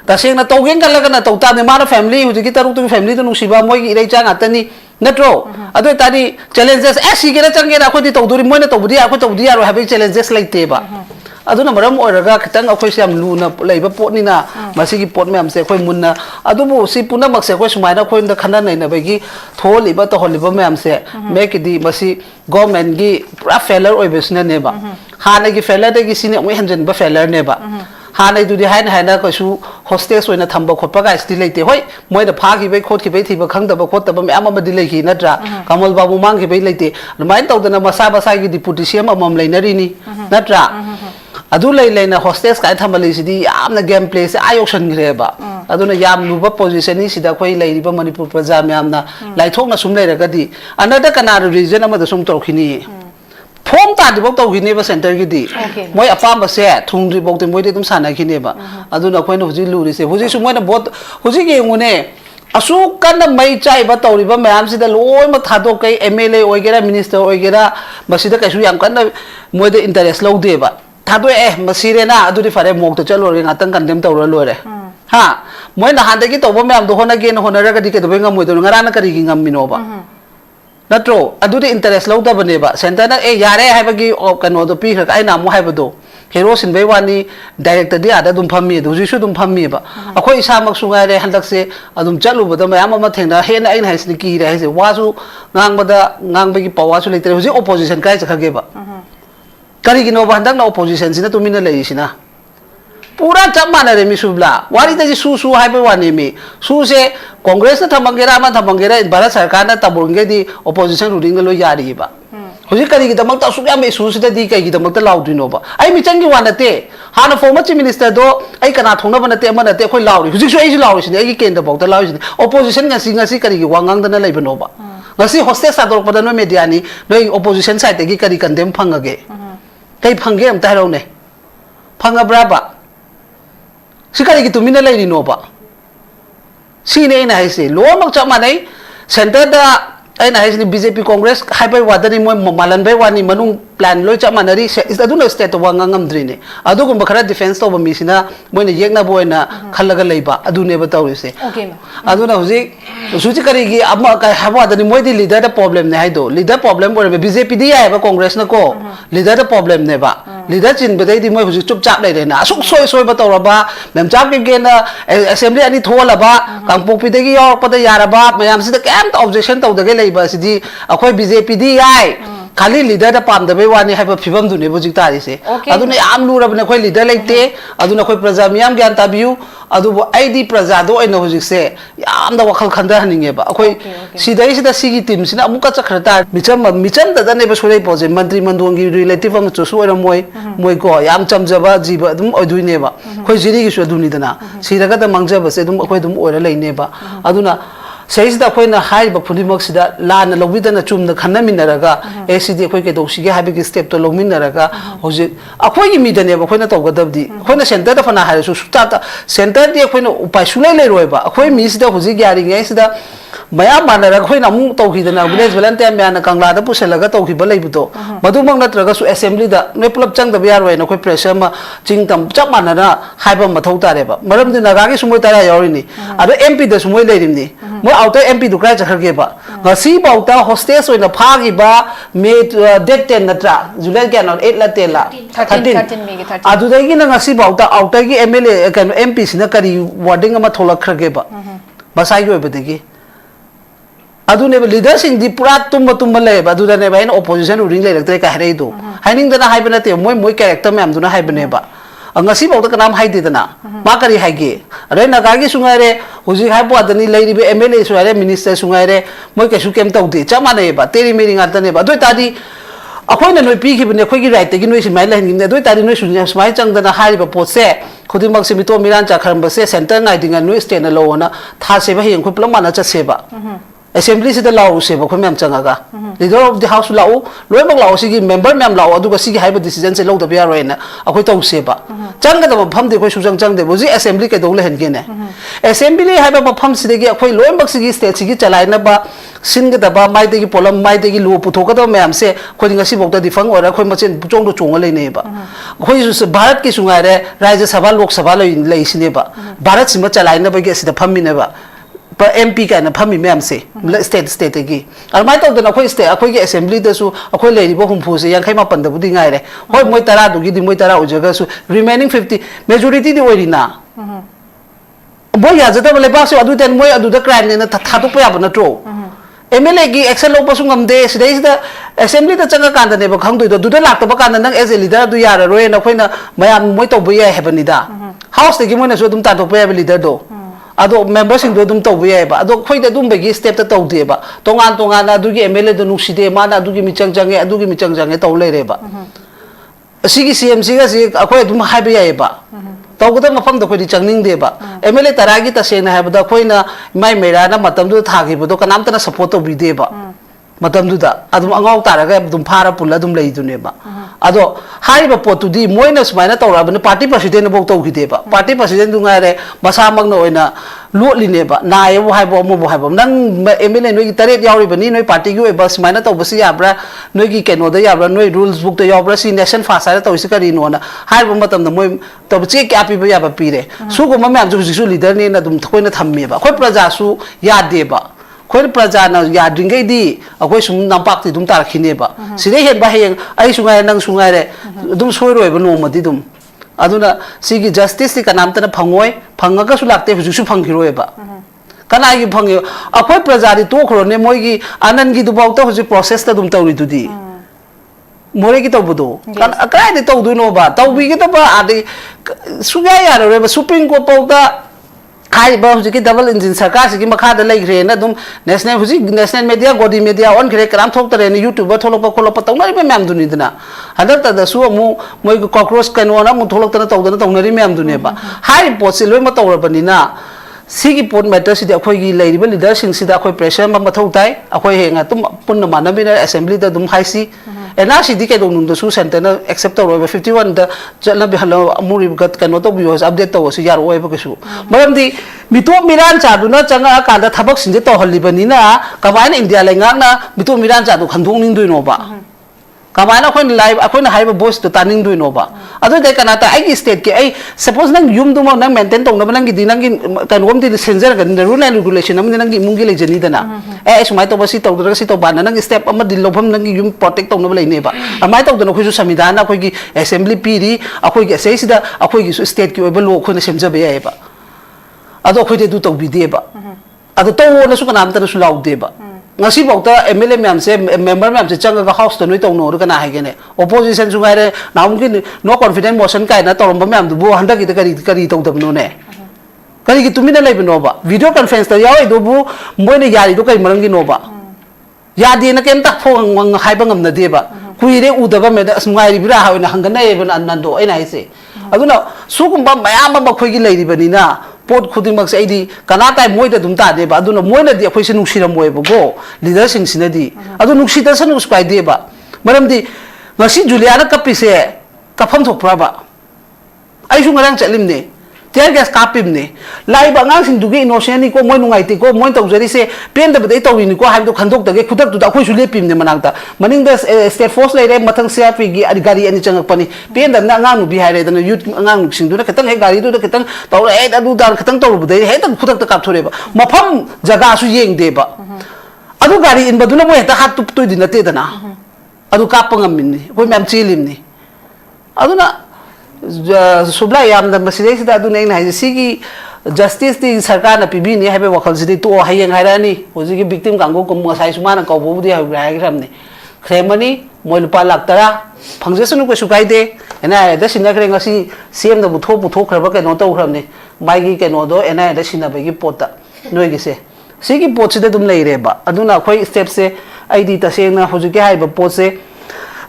तसेंग ना तौगें कलगना तौता ने मारा फैमिली हुजिकी तरुक तुम फैमिली तो नुसिबा मोई इरे चांग आतनी नट्रो अदो तारी चैलेंजेस ऐसी गेरा चंगे ना खोदी तौदुरी मोइना तौबुदी आखो तौबुदी यारो हैबे चैलेंजेस लाइतेबा अदुना मरम ओरगा खतंग अखोय सियाम लुना लेबा पोटनिना मसिगी पोट मैम से अखोय मुन्ना अदुबो सि पुनमक से अखोय सुमाइना अखोय द खना नैना बगी थोलिबा तो होलिबा मैम से मेकदी मसि गवर्नमेंट गी पूरा फेलर ओइबसना नेबा हाने गी फेलर देगी सिने ओइ हंजन बा फेलर नेबा हाने दुदी हाइन हाइना कसु होस्टेस ओइना थंबा खोटपा गाइसति लेते होय मोइदा फागिबै खोटखिबै थिबा खंगदबा खोटबा मैम अमदि लेखि नत्रा कमल बाबू मांगिबै लेते माइन तौदना मसा बसागी डिप्यूटी सीएम अमम लेनरिनी नत्रा अदु लेना होस्टेस काय थमलिसिदी यामना गेम प्ले से आयोक्शन ग्रेबा अदुना याम लुबा पोजीशन नि सिदा खोइ लेरिबा मणिपुर प्रजा म्यामना लाइथोकना सुम लेरगदी अनदर कनार रीजन अमदा सुम तौखिनी फोम तादिबो तौखिनेबा सेंटर गिदी मोय अपाम से थुंद्रिबो ते मोयदे तुम सानाखिनेबा अदुना खोइना हुजि लुरिसे हुजि सुमोयना बोट हुजि गेंगुने असु कन मई चाइबा तौरिबा मैम सिदा लोइमा थादो कै एमएलए ओइगेरा मिनिस्टर ओइगेरा मसिदा कैसु याम कन मोयदे इंटरेस्ट लौदेबा थादो मसीरेना अदुदि फरे मोक तो चलोरे ngатang कंडेम तौर लोरे हा मोय नहादगी तौबो मैम दो होना गेन होनरगदी के दबे ngam मोयदो ngara na kari gi ngam मिनोबा नत्रो अदुदि इंटरेस्ट लौदबनेबा सेंटर ना ए यारे हाइबगी कनो दो पी खक आई नामो हाइबदो हेरो सिनबे वानी डायरेक्टर दि आदा दुम फम्मी दुजिसु दुम फम्मी बा अखोय इसामक सुगारे हंदक से अदुम चलुबदा मैम अमा थेंना हेन आइन हाइसनि की रे हाइसे वासु ngangbada ngangbegi पावासु लेते हुजि ओपोजिशन काय चखगेबा करीगिनो हंदक ना ओपोजिशन सिना तुमिना लेसिना पूरा चप मानरे मी सुबला वारी तजी सु हाइबे वानी मी सु से कांग्रेस ना थमंगेरा मा थमंगेरा भारत सरकार ना तबुंगे दी ओपोजिशन रूलिंग लो यारीबा हुजी करीगी दमक ता सुया मे सु सिदा दी कईगी दमक ता लाउदिनोबा आई मिचंगी वानते हाना फॉर्मर चीफ मिनिस्टर दो आई कना थोंना बनते मनते खoi लाउरी हुजी सु आई लाउरी आई केंद्र बौता लाउरी ओपोजिशन ngasi ngasi करीगी वांगांग दना लेबनोबा ngasi hostage ador padano media ni noi opposition side gi kari condemn phangage कई फंगे हम तारो ने फंगा ब्राबा सिकारी की तुमिना लेरी नोबा सीने ना है लो मक चमा नहीं सेंटर दा ai na haisni BJP Congress haibai wadani moi malan bai wani manung plan loi chama nari is aduna state to wanga ngamdri ne adu gum khara defense to mi sina moi ne yekna boina khalaga leiba adune ba tawrise okay ma aduna huji suji kari gi amma ka hawa dani moi di leader da problem ne haido leader problem bore BJP di ai ba Congress na ko leader da problem ne ba leader chin ba dai di moi huji chup chap lai re na asuk soi ba tawra ba mem chap ke na assembly ani thola ba kangpok pi dagi yor pa da yara ba mayam sida kam objection taw da बसदी अखोय BJP दी याय खाली leader दा palm दबे वानी हाइबा फिबम दुने बुजिक तारी से अदुने याम लुरबने खोय लीडर लेते अदुना खोय प्रजा मियाम ज्ञान ताबियु अदुबो आईडी प्रजा दो ओइनो हुजिक से याम दा वखल खंदा हनिंगेबा अखोय सिदाई सिदा सिगी टीम सिना अमुका चखरता मिचम दने बसुरै पोजे मंत्री मंदोंगी रिलेटिव अम चुसु ओर मोय को याम चमजबा जीव अदुम ओइदुइनेबा खोय जिरी गिसु दुनिदना सिरगा दा मंगजबा से अदुम अखोय दुम ओर लेनेबा अदुना सहीदा अखोइना हाइबा फुनिमक्सिदा लाना लौबिदना चुमना खन्नमिनरगा एसीडी अखोइ के दोसिगे हाबिगे स्टेप तो लौमिनरगा होजि अखोइगी मिदने अखोइना तौगदबदि अखोइना सेंटर दा फना हाइसु सुता सेंटर दि अखोइना उपाय सुलै लेरोइबा अखोइ मिसिदा होजि ग्यारिङै सिदा मया मानरा अखोइना मु तौखिदना विलेज वॉलंटियर म्याना कंगलादा पुसलगा तौखिबा लेबिदो मदुमंग नत्रगसु असेंबली दा ने पुलप चंगदबा यारोइना अखोइ प्रेशर मा चिंगतम चप मानना हाइबा मथौ तारेबा मरमदि नागागी सुमोय तारा यावरिनि अदो एमपी दा सुमोय लेरिमनि मो आउटर एमपी दु cry चखरगेबा ngasi bauta hostage oina phagiba me date 10 natra july kya not 8 la 10 la 13 adudagi na ngasi bauta outer gi mla kan mp sina kari wording ama tholakhrageba basai gi obedegi adune leader sing di pura tum le aduda ne bain opposition ruling le raktre ka hare do haining dana haibana te moi character me am duna haibane ba ngasi bauta kanam haide dana ma kari haige are nagagi sungare हुजी हाइबो आदनी लेरिबे MLA सुआरे minister सुंगारे मोय केसु केम तौदे चमा नेबा तेरी मेरी गातनेबा दोय तादी अखोइना नोय पीखिबने अखोइगी राइट तगी नोय सिमाइ लहनिंगने दोय तादी नोय सुनिया समाइ चंगदना हारिबा पोसे खुदिमक से मितो मिरान चाखरमबसे सेंटर नाइदिंगा नोय स्टेना लोना थासेबा हेंग खुपला माना चसेबा assembly se da law se ba khoi mem changaga leader of the house law loi bak law sigi member mem law adu ga sigi haiba decision se lo da bia roina akoi tau se ba changa da pham de khoi su chang de boji assembly ke dole hen ge ne assembly haiba ba pham se de gi akoi loi bak sigi state sigi chalai na ba sin ga da ba mai de gi polam mai de gi lu pu thok da mem se khoi nga si bok da difang ora khoi machen chong do chong le ne ba khoi su bharat ki sungai re rajya sabha lok sabha le sine ba bharat sima chalai na ba ge si da pham mi ne ba MP ka na phami mem se state gi almai to da khoi state akhoi gi assembly da su akhoi le ri bo hum phu se yang khai ma pan da budi ngai re hoi moi tara du gi di moi tara ujaga su remaining 50 majority di oi ri na boy ya jada le ba su adu ten moi adu da crime ne na tha to pa ya ba na tro MLA gi action lo pa su ngam de sidai da assembly da changa kan da ne ba khang du da lak to ba kan nang as a leader du ya ra roi na khoi na mayam moi to bu ya he ba ni da house de gi moi na su dum ta to pa ya leader do ado members sing do dum to we ba ado khoi da dum be gi step ta to de ba tongan adu gi MLA do nu si de ma na adu gi mi chang e adu gi mi chang e to le re ba asigi CMC ga si akhoi dum hai ba ya ba to ga da mafam da khoi di chang ning de ba MLA tara gi ta se na ha ba da khoi na mai Meira na matam du tha gi ba do kanam ta na support to bi de ba matam du da adum angau tara ga dum phara pula dum lei du ne ba ado hai ba pot tu di moi na smaina to ra ba party president bo to gi de ba party president du ngai re masa mak no ina lo li ne ba na ye bo hai bo mo bo hai bo nang MLA noi gi taret yaw ri ba ni noi party gi ba smaina to ba si ya bra noi gi keno da ya bra noi rules book to yaw bra si nation fast sa to si ka ri no na hai bo matam da moi to ba che kya pi ba ya ba pi re su ko ma ma ju su leader ne na dum thoi na tham me ba khoi praja su ya de ba khoi praja na ya ding ge di akhoi sum nampak ti dum tar khine ba sire hen ba heng ai sungai nang sungai re dum soi roi ba no ma di dum aduna sigi justice ka nam ta na phangoi phanga ka su lakte hu su phang khiroi ba kana gi phangyo akhoi praja ri to khro ne moi gi anan gi du baw ta hu process ta dum tawri du di more gi to budo kan akrai de to du no ba to bi gi ta ba adi suga ya re ba supreme court to ta khai ba huji ki double engine sarkar si ki makha da lai re na dum national huji national media godi media on kre kram thok tare ni youtube tholo pa kholo pa tong na ri mem du ni dana hadak ta da su mu moi ko cockroach kan ona mu tholok ta tong da tong na ri mem du ne ba hai pot si loi ma tawra bani na sigi pot matter si da khoi gi lai ri ba leader sing si da khoi pressure ma thau tai akhoi he nga tum pun na mana bi na assembly da dum hai si ena si di ke dong nung da su center na accept ro 51 da chalna bi halo amuri gat kan to bi update to su yar oi ba ke su maram di mito miran cha du na changa ka da thabak sin de to holi bani na kabaina india lai ngak na mito miran cha du khandong ning dui no ba kabaina khoi live akhoi na haiba voice to taning dui no ba adu de kana ta ai state ke ai suppose nang yum du ma nang maintain tong na nang gi di nang gi kan wom di censor ga the rule and regulation am nang gi mung gi le jani da na ai sumai to ba si to da si to ba nang step am di lobham nang gi yum protect tong na lai ne ba amai to da khoi su samidana khoi gi assembly pi ri akhoi gi sei sida akhoi gi state ki oba lo khoi na semja be ai ba ado khoi de du to bi de ba ado to na su kana am ta su lau de ba ngasi bokta MLA mem se member mem se changa ga house to noi tong no kana ha gene opposition su ngai re naum ki no confident motion kai na torom ba mem du bo handa ki kari to dab no ne kari ki tumina lai no ba video conference ta yaw do bu moi ne yari do kai marang gi no ba ya de na kem ta pho ngam hai ba ngam na de ba kui re u da ba me da ngai ri bira ha na hang na e ban an do ai nai se aduna su kum ba mayam ba khoi gi lai ri bani na pot khuding mak sai di kana tai moi da dum ta de ba aduna moi na di khoi se nuksi ram moi ba go leader sing sina di adu nuksi ta san us pai de ba maram di ngasi juliana kapi se kapham thok pra ba ai su ngarang chalim ne tear gas kapim ne lai ba ngang sing du gi innocent ni ko moi nungai ti ko moi tau jari se pen da ba tau ni ko ha do khandok da ge khudak du da khoi su le pim ne manang ta maning da state force lai re mathang CRP gi ari gari ani changak pani pen da na ngang nu bi hai re da youth ngang sing du da katang he gari du da katang tau re da du da katang tau bu de he da khudak da kap thore ba mafam jaga su yeng de ba adu gari in ba du na moi ta hat tu tu din na te da na adu kap ngam min ni ko mem chilim ni adu na subla yam da masile da du nei na sigi justice ti sarkar na pibi ni habe wakhal sidi to hayeng hairani hoji gi victim kango kum ngasai sumana ka bo budi ha rai ramni khremani moi lupa lak tara phangje sunu ko sukai de ena da sinna kre ngasi cm da bu tho khra ba ke no to khramni mai gi ke no do ena da sinna ba gi pota noi gi se sigi pot se dum lei re ba aduna khoi step se id ta se na hoji gi hai ba pot se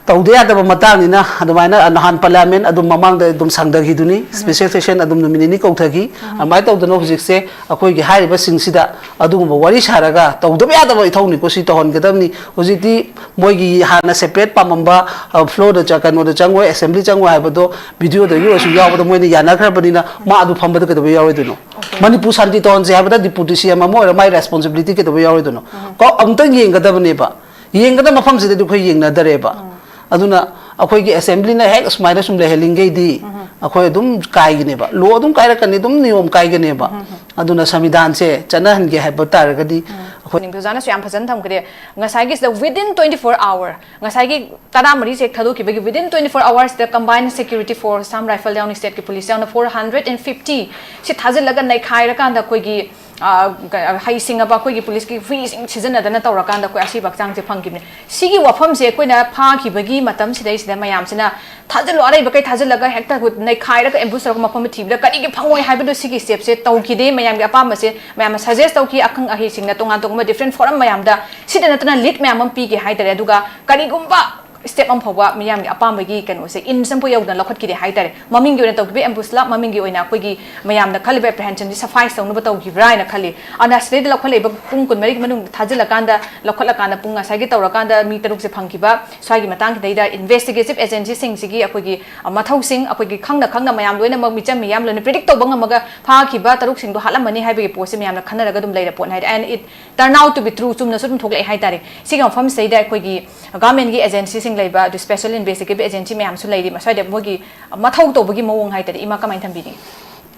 taude ada matang ni na adumaina nahan parliament adum mamang da dum sangdagi duni special session adum nominee ko thagi amai tawdano hujik se akoi gi hari ba sing sida adum wari saraga tawda ya da bai thawni ko si tahon gadamni hujiti moi gi hana separate pamamba floor da chakano da changwa assembly changwa ha bado video da yu su yaw da moi ni yana khar bani na ma adu phamba da kadaba yaw duno manipur santi ton se ha bada deputy cm ma mo mai responsibility kadaba yaw duno ko amtang yeng gadabni ba yeng gadam mafam se da khoi yeng na dare ba aduna akhoi gi assembly na hek smaina sum le helingai di akhoi dum kai gi ne ba lo dum kai ra kan ni dum niyom kai gi ne ba aduna samidhan se chana han ge ha ba tar ga di akhoi ning jana su yam phajan tham kre ngasai gi within 24 hour ngasai gi tada mari se thadu ki bagi within 24 hours the combined security force sam rifle down state ki police down 450 si thajal laga nai khai ra kan da koi gi hai singa ba koi gi police ki free season da na tawra kan da koi asi bakchang je phang gi sigi wafam se koi na pha ki bagi matam sidai sida mayam sina thajal arai ba kai thajal laga hekta nai khai ra ka ambush ra mafam thibla kari gi phangoi hai ba do sigi step se taw ki de mayam gi apam se mayam suggest taw ki akhang ahi sing na tonga tonga different forum mayam da sida na tana lead mayam pi gi hai tare aduga kari gumba step am phawa miyam gi apam gi kanu se in sampu yaw dan lakhot ki de hai tare maming gi ona taw gi ambush la maming gi oina koi gi mayam na khali apprehension di suffice taw no taw gi brai na khali ana sre de lakhole ba pung kun mari manung thajal kan da lakhot la kan da pung asai gi tawra kan da mi taruk se phang ki ba swai gi matang ki da investigative agency sing sigi akoi gi mathau sing akoi gi khangna mayam loina mag mi cham miyam loina predict taw bang amaga pha ki ba taruk sing do halam mani hai ba gi post miyam na khana raga dum leira pon hai and it turn out to be true chum na sum thok lai hai tare sigam fam sei da akoi gi government gi agency sing leiba the special investigative agency mayam su leiri ma sai da mogi mathau to bagi mawong hai tare ima kamai thambi ni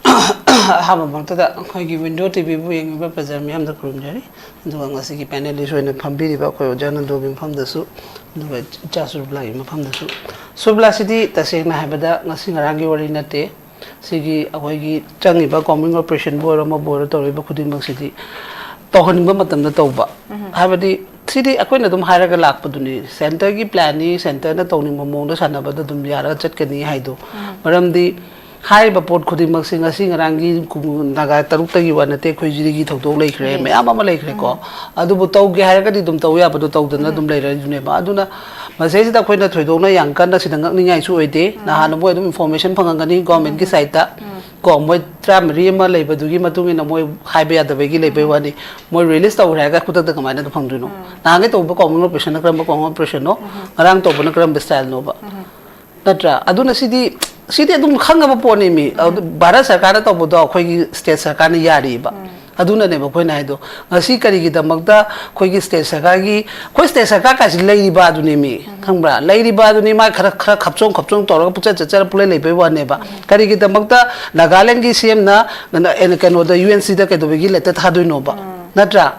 ha ma bang ta da khoi gi window tv bu yeng ba pazar miyam da krum jari du ang asi gi panelist hoina phambi ri ba khoi jana do bim pham da su du ba cha su blai ma pham da su subla sidi tasek na ha ba da ngasi ngarang gi wari na te sigi akhoi gi changi ba combing operation bo ro ma bo ro to ri ba khudin bang sidi to honing ba matam da to ba ha ba di sidi akoi na dum haira ga lak paduni center gi plan ni center na to ning mong da sana ba da dum yara chat ka ni hai do maram di hai ba pot khudi mak singa singa rangi naga taruk ta gi wana te khoi jiri gi thok tok lai khre me ama ma lai khre ko adu bu taw ge haira ga di dum taw ya ba do taw da na dum lai ra ju ne ba aduna ma sei da khoi na thoi dok na yang kan da sidang ni ngai su oide na han mo dum information phang ngani government gi site ta ko moi tramri ma lai ba du gi matung ina moi hai ba da ba gi lai ba wani moi release taw ra ga khutak da kamai na phang du no na ga to ba ko mo operation na kram ba ko operation no ngarang to ba na kram style no ba natra aduna sidi adum khanga ba poni mi bharat sarkar ta bodo khoi gi state sarkar ni yari ba aduna ne ba khoi na do ngasi kari gi damak da khoi gi state sarkar gi khoi state sarkar ka si leiri ba adu ne mi khangbra leiri ba adu ni ma khara khapchong to ra pucha chachar pule lei pe wa ne ba kari gi damak da nagaland gi cm na en kano da unc da ke do gi leta tha do no ba natra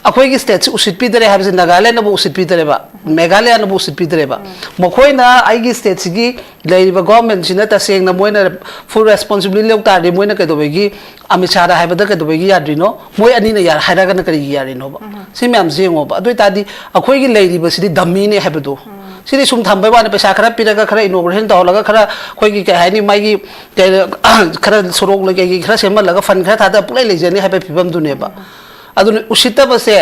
akhoi gi state usit pi dare habse nagaland na bu usit pi dare ba meghalaya na bu usit pi dare ba mokhoi na ai gi state gi leiri ba government sina ta seng na moina full responsibility lok ta de moina ke do gi amisara ha ba da ke do gi yadri no moi ani na yar haira ga na kari gi yari no ba si myam jengo ba adoi ta di akhoi gi leiri ba sidi dammi ne ha ba do sidi sum tham ba na pesa khara pira ga khara inauguration ta laga khara khoi gi ka hai ni mai gi khara sorok la gi khara semal laga fan khara ta da pulai le jani ha ba phibam du ne ba adun usita ba se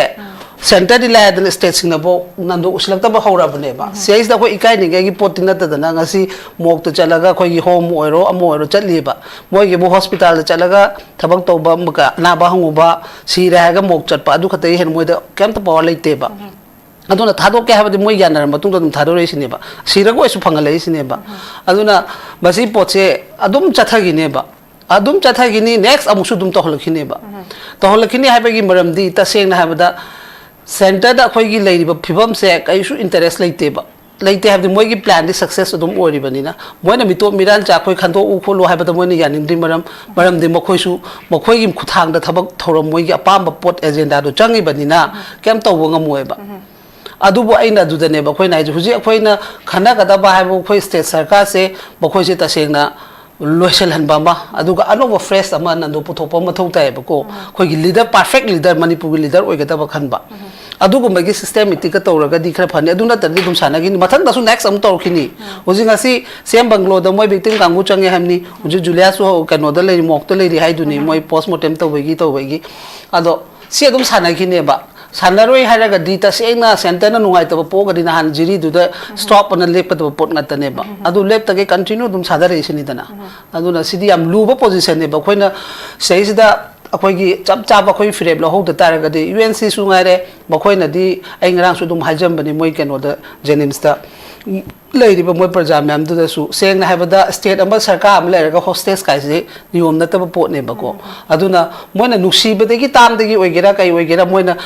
center di la the state sing na bo nando uslakta ba hora bane ba seis da ko ikai ni gi potina ta da na ngasi mok to chalaga khoi gi home oiro amo oiro chatli ba moi gi bo hospital da chalaga thabak to ba muka na ba hangu ba si ra ga mok chat pa adu khatai hen moi da kem ta power leite ba aduna thado ke ha ba moi yan na matung dum thado re sine ba sira ko isu phangal le sine ba aduna basi poche adum chathagi ne ba adum chathagi ni next amusu dum to holkhine ba to holkhine ha ba gi maram di ta seng na ha ba da center da khoi gi leiri ba phibam se kai su interest leite ba leite ha di moi gi plan di success dum ori bani na moi na mi to miran cha khoi khanto u kholo ha ba da moi ni yanin di maram di mokhoi su mokhoi gi khuthang da thabak thoram moi gi apam ba pot agenda do changi bani na kem to bo ngamoi ba adubu aina dudane ba khoi na ji huji khoi na khana ka da ba ha bo khoi state sarkar se bokhoi se ta seng na loisel han ba ma aduga anoba fresh ama nando puthopa mathau tai ba ko khoi gi leader perfect leader manipur gi leader oi ga da ba khan ba adugo magi systematic ka tawraga di khara phani aduna tar di dum sana gi mathang da su next am tor khini ojinga si sem banglo da moi victim kangu change hamni uju julia su kano da le mok to le ri hai du ni moi postmortem to gi ado si adum sana gi ne ba Sanaroi Haragadi, Tasena, Santana, no, I have a pogadi and Jiri to the stop on the lip of the port Nataneba. Adu left again continue to Sadaration Idana. Aduna City, I'm Luba position, but when says that. Akoigi chap chap akoi firebla ho the taraga de UNC sungare bakoina di aingrang su dum hajam bani moi ken oda jenims ta lady ba moi praja mam du da su seng na habada state amba sarkar am le ga hostess kai se niom na ta pot ne bako aduna moina nuksi ba de gi tam de gi oigera kai oigera moina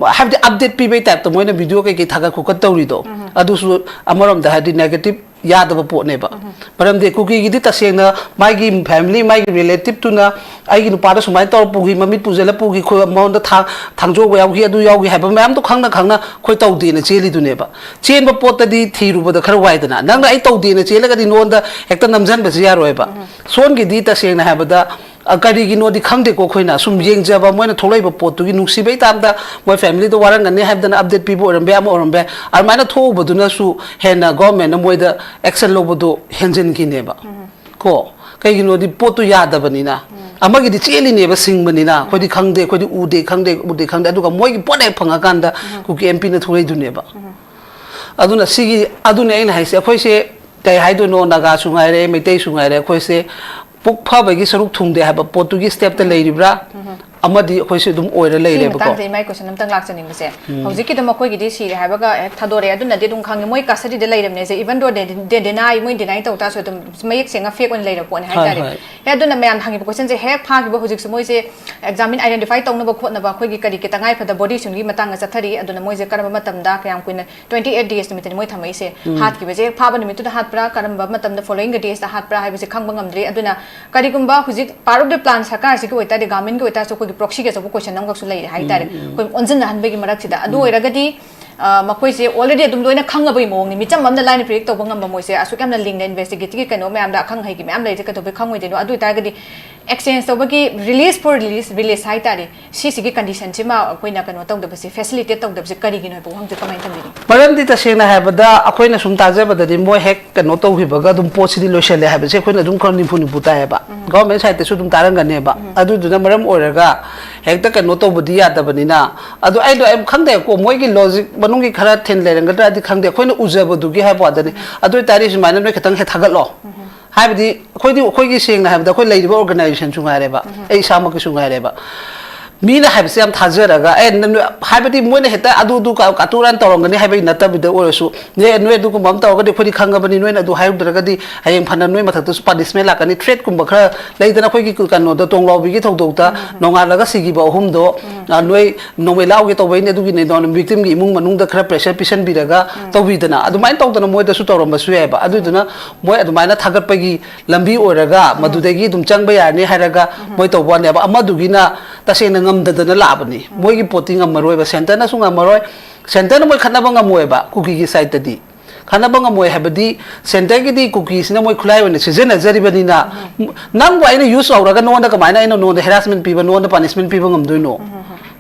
have the update pi be type to moina video kai ki thaga ku ka tawri do adu su amarom da hadi negative yadaba pot neba param de kuki gidi tasena magi family magi relative tuna ai nu pada sumai tor pugi mami pujela pugi kho amount da thangjo go yawi adu yawi haba mam to khangna khoi taw de na cheli du neba chen ba pot di thiru ba da khar wai dana nang ai taw de na chela ga di non da ekta namjan ba ya roi ba son gi di tasena haba da akari gi no di khangde ko khoina sum yeng jaba moina tholai ba pot tu gi nuksi be tam da moi family do warang ne have da update people orambe am orambe ar maina tho ba du na su hena government na moi da action lo bodo henjin ki neba ko kai gi no di pot tu ya da bani na amagi di cheli neba sing bani na ko di khangde ko di ude khangde adu ga moi gi pot ai phanga kan da ku ki mp na tholai du neba aduna sigi aduna ina haise khoi se kai haido no naga sungai re meitei sungai re khoi se puk phabagi saruk thungde haba potugi step ta leiribra amadi khoi se dum oira leire ba ko tang mai question namtang lak chaning se hojiki dum koi gi di si haba ga thadore aduna de dum khang moi kasari de leiram ne se even do de deny moi deny to ta so dum mayek senga fake on leira pon hai tare he aduna myan hangi question se he pha gi ba hojik se moi se examine identify tong na ba khot na ba khoi gi kari ki tangai phada body sung gi matang ga chathari aduna moi je karama matam da kayam kuina 28 days nimit moi thamai se hat gi ba je pha ba nimit da hat pra karamba matam da following days da hat pra hai ba se khang ba ngamdri aduna kari gumba hojik part of the plan sakar se ko ita de government ko ita so proxy ke sabu question namgak sulai hai tare koi onjin han begi marak sida adu oiragadi makoi se already adum loina khanga bai mong ni micham amna line predict tobang am moi se asukam na link na investigate ki kano me am da khang hai ki me am lai ka to be khangoi de no adu taragadi exchange tobagi release for release hai tare si si ki condition chima koi na kano tong da basi facilitate tong da basi kari gi no bo hang je kamai tham ni maram di ta sena ha bada akoi na sum ta je bada di moi hek kano to hi baga dum post di lo shele ha ba se koi na dum khon ni phuni puta ha ba government side te su dum tarang ga ne ba adu du na maram oraga hekta kano to budi ya da bani na adu ai do em khangde ko moi gi logic banung gi khara then le rang ga di khangde khoi na uja ba du gi ha ba da ni adu tari su mana noi khatang he thagat lo hai badi khoi gi seng na ha ba khoi lai ba organization chu ngai re ba ei sama ki chu ngai re ba mina hai se am thajaraga hai badi moi na heta adu du ka turan torong ni hai bai na ta bi de oro su ne noi du ko mam ta ga de khoi khanga bani noi na du hai dra ga di hai phana noi ma thak tu punishment la ka ni threat kum ba khara lai da na khoi gi kan no da tong lo bi gi thok dok ta nonga la ga si gi ba hum do noi noi lau gi to bai ne du gi ne don victim gi mung manung da khara pressure pisan bi raga to bi da na adu mai tong da na moi da su torom ba su ya ba adu na moi adu mai na thagat pa gi lambi oraga madu de gi dum chang ba ya ni hai raga moi to ba ne ba amadu gi na ta se na ngam da na labani moi gi poting am maroi ba center na sunga maroi center na moi khana ba ngam moi ba kuki gi side ta di khana ba ngam moi ha ba di center gi di kuki sina moi khulai one season na jari ba ni na nang ba ina use aura ga no da ka mai na ina no da harassment pi ba no da punishment pi ba ngam doi no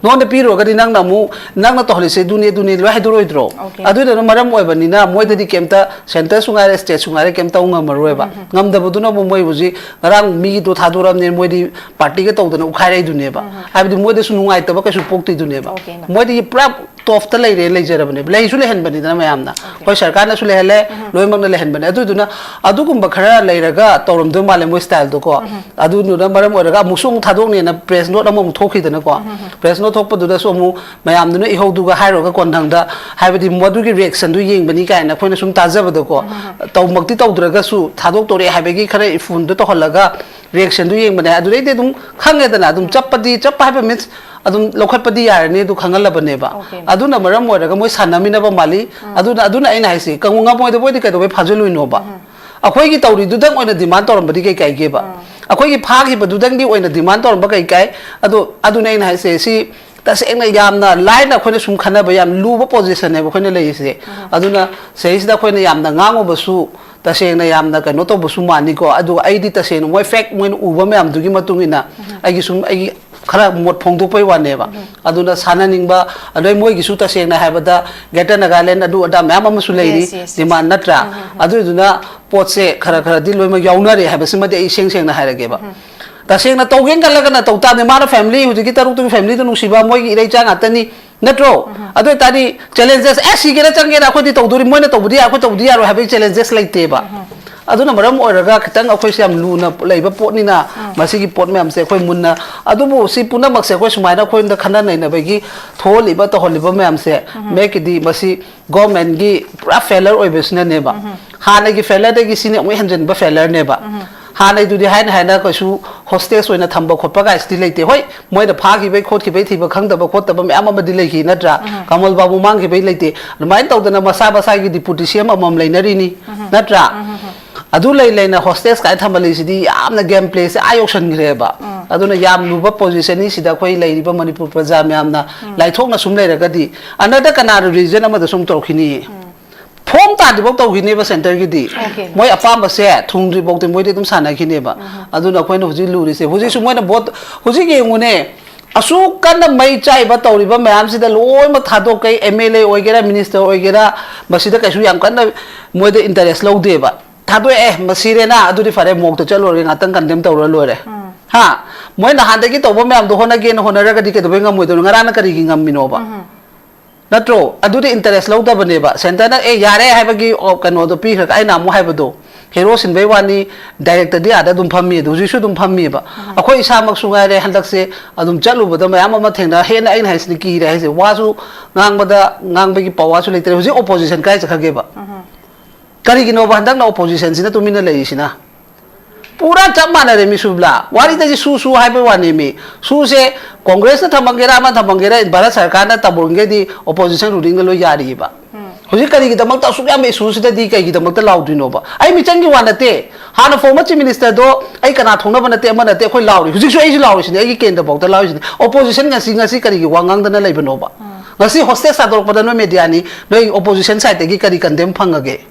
no da pi ro ga di nang na mu nang na to holi se dunia lo ha duro idro adu da maram moi ba ni na moi da di kemta center sunga re state sunga re kemta ngam maroi ba ngam da bu du na moi buji rang mi do thaduram ne moi di party ga to da u khai re dunia ba ha bi moi da su nungai ta ba ka su pokti dunia ba moi di prap top ta lai re lai jara ba ne lai su le hen ba ni da mayam na koi sarkar na su le hele loi mak na le hen ba ne adu du na adu kum ba khara lai raga torom do male moi style do ko adu nu da maram ora ga musung thadok ne na press note amom thokhi da na ko press note thok pa du da so mu mayam du na i ho du ga hai ro ga kon thang da hai ba di modu gi reaction du yeng ba ni kai na khoi na sum ta ja ba do ko taw mak ti taw dra ga su thadok to re hai ba gi khara I phone do to hol ga reaction du yeng ba ne adu re de dum khang e da na dum chap pa di chap ha ba means adum lokhat pa di yar ne du khangal la ba ne ba adu na maram ora ga moi sanami na ba mali adu na ai na hai se kang nga moi de boi de ka do be phajului no ba akhoi gi tawri du dang oina demand torom ba di kai ge ba akhoi gi phag hi ba du dang di oina demand torom ba kai adu na ai na hai se si ta se na yam na line na khone sum khana ba yam lu ba position ne ba khone le se adu na se is da khone yam na ngango ba su ta se na yam na ka no to ba su mani ko adu ai di ta se no moi fact moi u ba me am du gi matung ina ai gi sum ai khara mot phong du pai wa ne ba adu na sana ning ba adoi moi gi su ta se na ha ba da geta nagaland adu ada me am su lai ri demand natra adu du na pot se khara di loi ma yauna re ha ba sima de ai seng na ha ra ge ba ta seng na to gen kan la na to ta ne ma family hu gi taru tu family tu nu si ba moi gi rei chang atani natro ado tadi challenges sigera changera khodi tawduri moina tawbudi akho tawdi yaro have challenges like teba aduna maram oraga khitang akhoi siam luna leiba potni na masigi pot mem se khoi munna adubu si puna mak se khoi sumaina khoi nda khana nei na bagi tholiba to holiba mem se make di masi government gi pura failure oi besna neba hana gi failure de gi sine oi hanjen ba failure neba hana du di haina haina ko su hostess oina thamba khotpa ga sti leite hoi moi da pha gi bai khot gi bai thiba khang da ba khot da ba am am di lei gi natra kamal babu mang gi bai leite mai taw da na masa basa gi deputy cm amam leinari ni natra adu lei leina hostess kai thambali sidi amna game play se ayoption greba aduna yam luba position ni sida khoi lei riba manipur praja myamna lai thokna sum lei raga di another kana region ama da sum torkhini phom ta di bok to gi ne ba center gi di moi apam ba se thung ri bok te moi de dum sana gi ne ba aduna khoi no ji lu ri se huji su moi na bot huji ge ngune asu kan mai chai ba to ri ba mayam sida loi ma thado kai mla oigera minister oigera basida kai su yam kan moi de interest lo de ba thado masire na aduri fare mok to chalo ri ngatang kan dem to ro lo re ha moi na han de gi to ba mayam do hona ge no hona ra ga di ke do ngam moi do ngara na kari gi ngam mino ba natro aduri interest lo da bane ba center na yare hai ba gi kano do pi kha ai na mo hai ba do hero sin bai wani director di ada dum phammi do ji su dum phammi ba akhoi isa mak su ngai re handak se adum chalu ba da mayam ma thengna he na ai na hasni ki re se wa su ngang ba da ngang ba gi pawa su leitre huji opposition kai cha khage ba kari gi no ba handak na opposition sina tu mina lei sina pura chap mana re mi subla wari ta ji su su hai ba wani mi su se congress na thamangera ma thamangera bharat sarkar na tabonge di opposition ruling lo yari ba huji kari gi damak ta su ya me su sida di kai gi damak ta laudri no ba ai mi changi wana te hana former chief minister do ai kana thongna bana te mana te khoi lauri huji su ai ji lauri sini ai gi kenda bok ta lauri sini opposition ngasi kari gi wangang da na leiba no ba ngasi hostess ador pada no media ni noi opposition side gi kari condemn phangage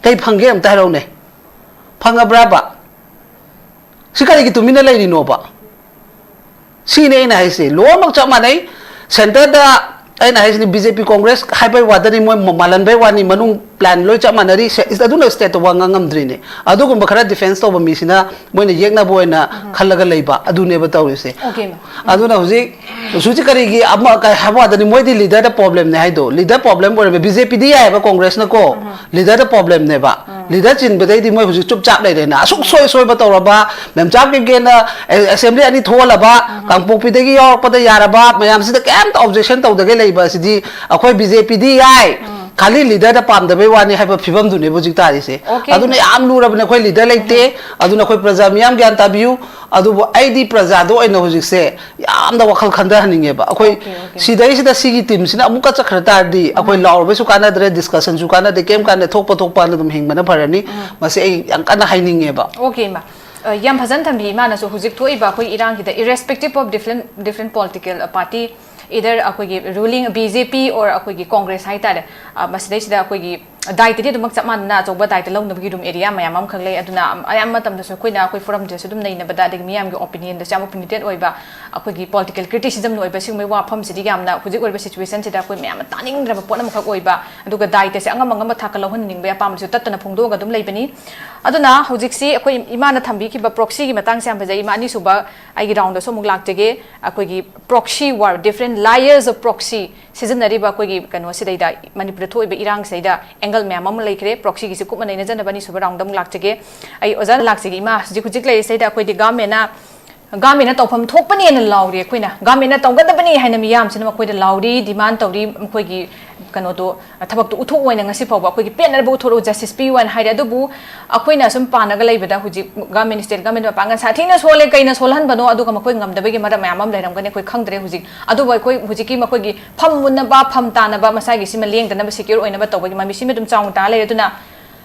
kai phangge am ta ro ne phanga braba sikari gi tumina lai ni no ba sine na hai se lo mak cha ma nei center da ai na hai ni bjp congress hai bai wadani moi malan bai wani manung plan loi cha manari is aduna state to wanga ngam dri ne adu gum khara defense to ba mi sina moi na yekna boina khallaga leiba adu ne ba tawri se okay aduna huji suji kari gi amma ka hawa dani moi di leader da problem ne hai do leader problem bore bjp di ai ba congress na ko leader da problem ne ba leader chin bedai di moi huji chup chap lai na asuk soi ba tawra ba mem chap ge na assembly ani thola ba kangpok pi de gi yor pa da yara ba mayam sida kam objection taw da ge leiba sidi akhoi bjp di ai khali leader da pam da bai wani hai ba phibam du ne bujik tari se aduna yam lu rab ne khoi leader leite aduna khoi praja miyam gyan tabiu adu bo id praja do ina hujik se yam da wakhal khanda haninge ba akhoi sidai sida sigi team sina amuka chakhra tar di akhoi laur ba su kana dre discussion su kana de kem kana thokpa na dum hing bana pharani mase ai yang kana haininge ba okay ma yam bhajan thambi ma na so hujik thoi ba khoi irang ki da irrespective of different political party either akogi ruling BJP or akogi Congress hai tare masidai sida akogi daite di dumak chapman na choba daite long nabgi dum area mayam am khanglei aduna ayam matam da so koina akoi forum je sudum nei na bada de miyam gi opinion da cham opinionated oiba akogi political criticism no oiba singmei wa pham sidi gamna hujik oiba situation sida koi miyam taning dra pot am khak oiba aduga daite se angam angam thakal lohon ning be pam su tatna phungdo ga dum leibani aduna hujik si akoi imana thambi ki ba proxy gi matang se am bajai imani suba ai gi round da so muk laktege akogi proxy war different layers of proxy season nariba akogi kano sidai da manipur thoi be irang saida angle ma'am am laikre proxy gi se kup manai na jana bani suba round dam lakchege ai ozan lakchege ima jik lai saida akoi di gamena tawpham thokpani na lauri koina gamena tawgadabani haina miyam sina akoi da lauri demand tawri akoi gi kano to thabak to uthok oina ngasi pawba akoi gi penna bu thoro justice p1 haida dubu akoi na sum panaga laibada huji government state government pangan sathina sole kaina solhan bano adu ka makoi ngamdabe gi mara mayam am lairam gane koi khangdre huji adu bai koi huji ki makoi gi pham munna ba pham tana ba masai gi sima leng dana ba secure oina ba tawba gi mami sima dum chaung ta lai aduna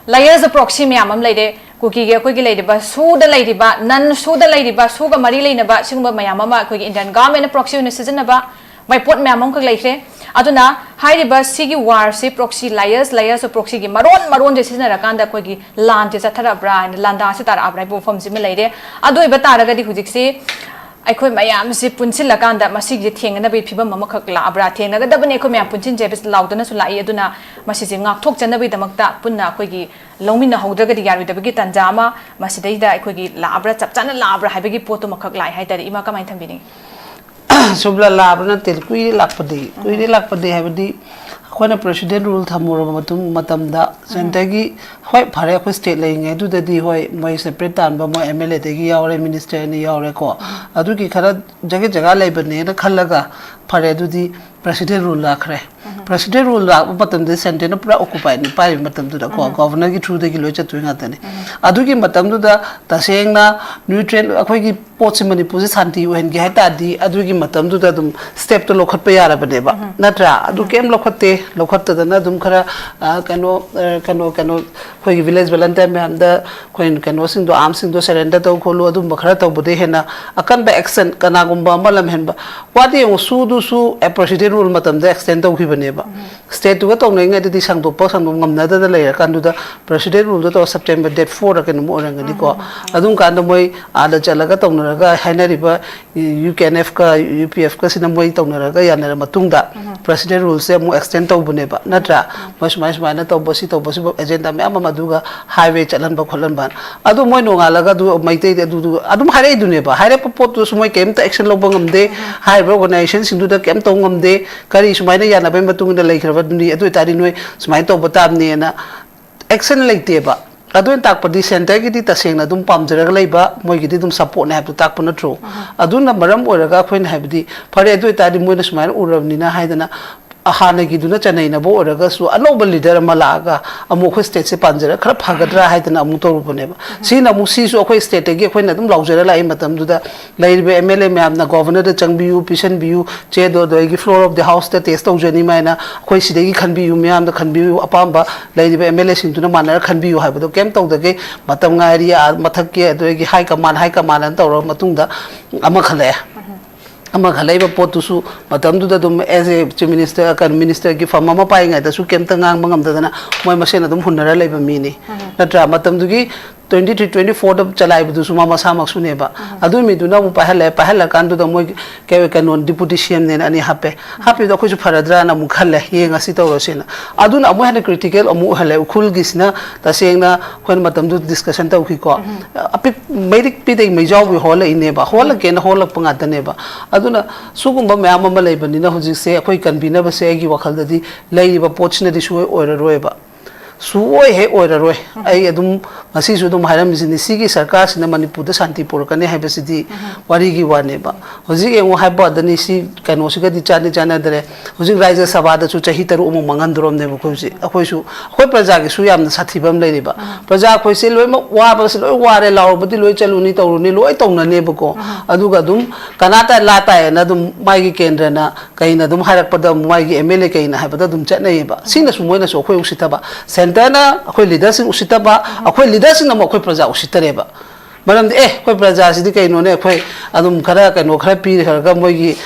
layers of proxy mayam am laide kuki ge koi gi laide ba su da laide ba nan su da laide ba su ga mari laina ba singba mayam ama koi gi indian government proxy una season ba mai pot mayam am ka laikre aduna hairiba sigi war se proxy layers of proxy gi maron je season rakanda koi gi lan je sathara bra landa se tar abrai bo form sim laide adoi ba taraga di hujik se akhoi mayam se punsil lakanda masig je thengna be phibam mama khak la abra thengna ga dabane ko mayam punchin je bis laudana su lai aduna masi je ngak thok chana be damakta punna khoi gi longmina haudraga di yaru dabagi tanjama masidai da khoi gi la abra chap chana la abra haibagi poto makhak lai hai tari ima kamai thambini subla labna tel kui lakpadi habdi khona president rule thamura matamda sentagi hoi phare ko state leinge du dadi hoi moi separate tan ba moi MLA te gi yaure minister ni yaure ko adu ki khara jaga leibane na khallaga phare du di president rule lakhre president rule la matam de center na pura occupy ni pai matam du da ko governor gi through de gi loi chatu nga tane adu gi matam du da taseng na nutrient akhoi gi pot si manipur si santi wen gi hata di adu gi matam du da dum step to lokhat pe yara bane ba natra adu kem lokhat ta na dum khara kano khoi gi village volunteer me anda khoi kano sing do am sing do surrender to kholu adu khara to bude hena akan ba action kana gumba malam henba wadi su du su president rule matam de extend to hi bane ba state to to ngai ngai di sang do pa sang ngam na da le kan du da president rule to September date 4 ra kan mo rang ni ko adum kan da moi ala chalaga to na ga hainari ba UKNF ka UPF ka sina moi to na ga yana matung da president rule se mo extend to bane ba natra mas na to bosi agenda me ama duga highway chalan ba kholan ban adu moi no ngala ga du mai te du adum hare du ne ba hare pot tu sumai kem ta action lo bangam de high organization sing du da kem to ngam de kari sumai na yana ba matung da lai khra duni adu tari noi sumai to batam ne na action leite ba adu tak padi center gi di taseng na dum pam jara lai ba moi gi di dum support na have tak puna tro adu na maram oraga khoin have di phare adu tari moi na sumai urab ni na haidana ahana gi duna chanai na bo oraga su aloba leader malaga amu khoi state se panjara khara phagadra haidana amu to rubone ba sina mu si su khoi state gi khoi na dum laujara lai matam du da lai be MLA me am na governor da changbiu pisan biu che do gi floor of the house da test to jeni mai na khoi si de gi khanbiu me am da khanbiu apamba lai be MLA sing duna manar khanbiu ha do kem to da ge matam nga area mathak ke do gi high command an to ro matung da ama khale ama khalai ba potusu matam du da dum as a chief minister kan minister gi fama ma pai ngai da su kem ta ngang mangam da na moi masena dum hunara lai ba mi ni natra matam du gi 23-24 da chalai bu su mama samak su ne ba adu mi du na mu pahla kan du da moi ke kanon deputy CM ne ani hape da khu su faradra na mu khalle ye nga si to rosena adu na mu hana critical amu hale ukhul gisna ta seng na khon matam du discussion ta ukhi ko api medic pi dei mai jaw bi hola ine ba hola ke na hola panga ta ne ba aduna sugumba mayam ama lai bani na hujik se khoi kanbina ba se gi wakhal da di lai ba pochna di su oira roi ba suoi he oira roi ai adum masi su dum haram ni sigi sarkar sina manipur da shanti pur kane ha besidi wari gi wane ba hujik engo ha ba dani si kano siga di chana dare hujik raja sabha da chu chahi taru um mangandrom ne ko ji akhoi su khoi praja gi su yam na sathibam lai ba praja khoi se loi ma wa ba se loi ware law badi loi chaluni tawruni loi tawna ne ba ko aduga dum kanata lata na dum mai gi kendra na kaina dum harak pada mai gi MLA kaina ha pada dum chatnai ba sina su moina so khoi usita ba sentana akhoi leadership usita ba akhoi leadership na mo akhoi praja usitare ba maram de akhoi praja si di kaino ne akhoi adum khara kaino khara pi khara moi gi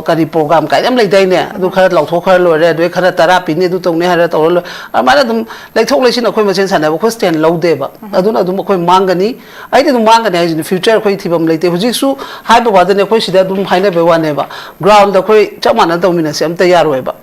kari program ka yam lai dai ne adu khara lauthok khara lo re adu khara tara pi ne du tong ne hara tawlo amara dum lai thok lai sin akhoi machen sana ba khoi stand lo de ba aduna dum akhoi mangani ai de dum mangani ai in future akhoi thibam lai te hujik su hai ba da ne akhoi sida dum haina be wa ne ba ground da akhoi chamana tawmina se am tayar hoi ba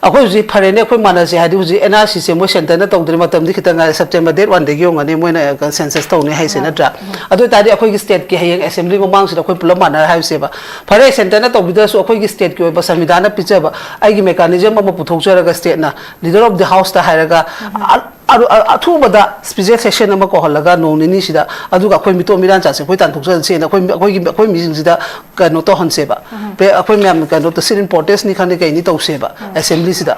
akhoi ji phare ne khoi mana se hadi ji NRC se mo center na tawdri matam di khitanga September date 1 de gi ngani moina census taw ne hai se na tra adu tadi akhoi gi state ki hayeng assembly mo mang se akhoi pulam mana hai se ba phare center na tawbida su akhoi gi state ki ba samvidana picha ba ai gi mechanism ma puthok chara ga state na leader of the house ta hairaga athu bada special session ma ko holaga no ni sida aduga akhoi mito miran cha se khoi tan thok se na akhoi mi jing sida ka no to hon se ba pe akhoi myam ka no to sin importance ni khane kai ni taw se ba assembly sida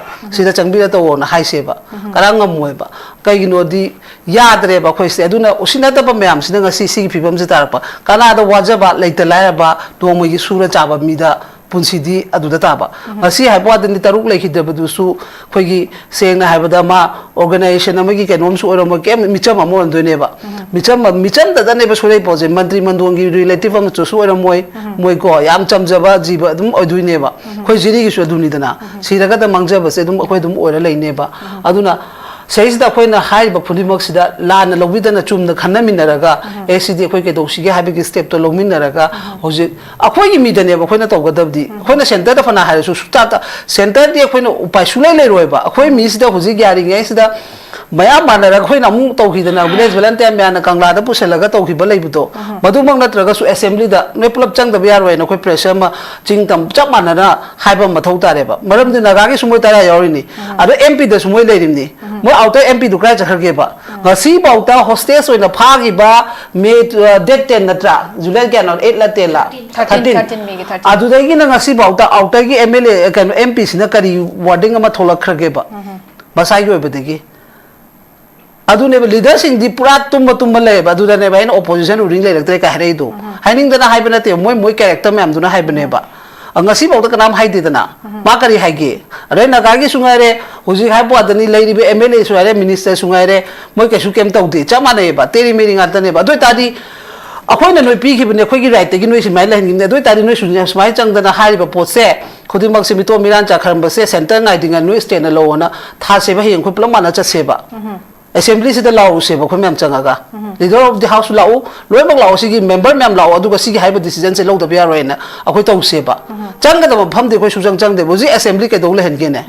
changbira to na hai se ba karangam moi ba kai gi no di yadre ba khoi se aduna usina ta ba myam sida ngasi si phibam se tar pa kana da waja ba leita la ba do mo gi sura cha ba mi da punsidi aduda taba asi haiba dini taruk lai khidaba du su khoigi sengna haiba da ma organization amagi kenom su orama kem micham amon doine ba micham da ne ba surai pose mantri mandongi relative am chu su oram moi ko yam chamjaba jiba dum oduine ba khoi jiri gi su aduni dana siraga da mangjaba se dum khoi dum ora lai ne ba aduna Says the Quena high but Pulimox that Lana Lovidan a chum the Kanaminaraga, ACD Quakedoshi, having a step to Lominaraga, was it a quay me the neighbor when I talk of the when a center of an Irish Sujata, center the Quena Upashule Roeba, a quay miss the Hosigaring Acida. maya mana ra khoi na mu to khi na village volunteer me na kangla da puselaga to khi balai buto madu mang na traga su assembly da ne pulap chang da biar wai na khoi pressure ma ching tam chap mana na haiba mathau ta re ba maram de naga gi sumoi tara yori ni ado mp da sumoi le rim ni mo auto mp du krai chakhar ge ba ngasi bauta hostess oi na pha gi ba me date 10 na tra july ga na 8 la 10 la 13 adu dai gi na ngasi bauta auto gi mla kan mp sina kari wording ma tholak khar ge ba basai go ba de gi adu ne leader sing di pura tum le ba adu ne ba in opposition ruling le laktre ka hare do haining da na hai bana te moi character me am du na hai bane ba angasi bauta ka nam hai de na ma kari hai ge are na ga gi sungai re huji hai bo adani lai ri be mla su are minister sungai re moi ke su kem tau de chama ne ba teri meri nga ta ne ba doi ta di akhoi na noi pi gi bne khoi gi right te gi noi si mai la hin ne doi ta di noi su nya smai chang da na hai ba po se khodi mak si mi to miran cha kharam ba se center ngai dinga noi state na lo na tha se ba heng khoi plam ma na cha se ba assembly se da law se ba khoi mem changa ga leader of the house law loi mak law si gi member mem law adu ga si gi hai ba decision se lo da bia roi na akhoi tau se ba chang ga da pham de khoi su chang de bo ji assembly ke do le hen ge ne